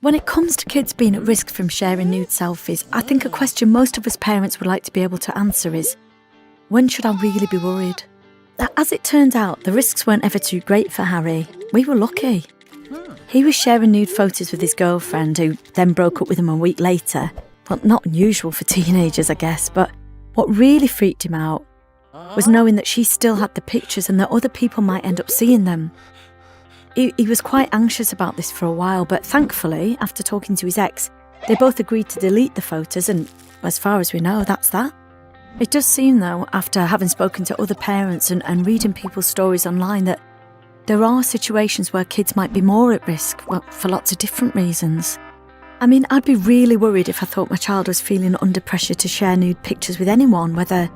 When it comes to kids being at risk from sharing nude selfies, I think a question most of us parents would like to be able to answer is, when should I really be worried? As it turned out, the risks weren't ever too great for Harry. We were lucky. He was sharing nude photos with his girlfriend, who then broke up with him a week later. Well, not unusual for teenagers, I guess, but what really freaked him out was knowing that she still had the pictures and that other people might end up seeing them. He was quite anxious about this for a while, but thankfully, after talking to his ex, they both agreed to delete the photos, and as far as we know, that's that. It does seem, though, after having spoken to other parents and reading people's stories online, that there are situations where kids might be more at risk, well, for lots of different reasons. I mean, I'd be really worried if I thought my child was feeling under pressure to share nude pictures with anyone, whether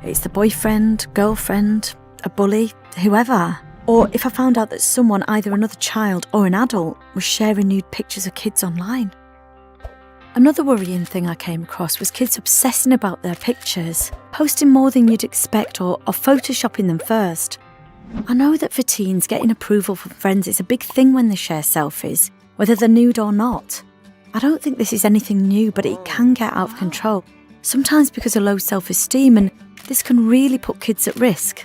it's the boyfriend, girlfriend, a bully, whoever. Or if I found out that someone, either another child or an adult, was sharing nude pictures of kids online. Another worrying thing I came across was kids obsessing about their pictures, posting more than you'd expect or photoshopping them first. I know that for teens, getting approval from friends is a big thing when they share selfies, whether they're nude or not. I don't think this is anything new, but it can get out of control, sometimes because of low self-esteem, and this can really put kids at risk.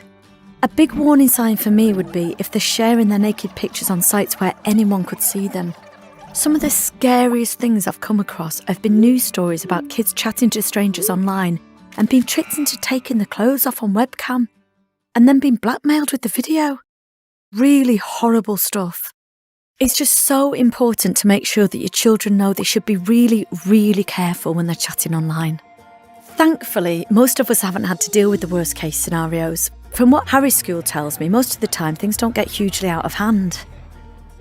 A big warning sign for me would be if they're sharing their naked pictures on sites where anyone could see them. Some of the scariest things I've come across have been news stories about kids chatting to strangers online and being tricked into taking their clothes off on webcam and then being blackmailed with the video. Really horrible stuff. It's just so important to make sure that your children know they should be really, really careful when they're chatting online. Thankfully, most of us haven't had to deal with the worst case scenarios. From what Harry's school tells me, most of the time things don't get hugely out of hand.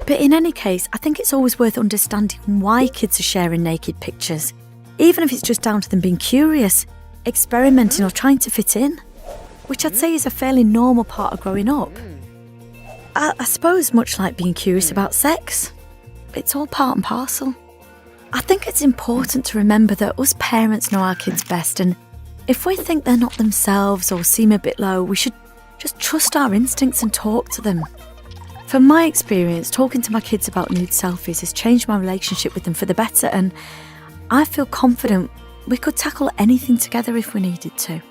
But in any case, I think it's always worth understanding why kids are sharing naked pictures, even if it's just down to them being curious, experimenting or trying to fit in, which I'd say is a fairly normal part of growing up. I suppose much like being curious about sex, it's all part and parcel. I think it's important to remember that us parents know our kids best, and if we think they're not themselves or seem a bit low, we should just trust our instincts and talk to them. From my experience, talking to my kids about nude selfies has changed my relationship with them for the better, and I feel confident we could tackle anything together if we needed to.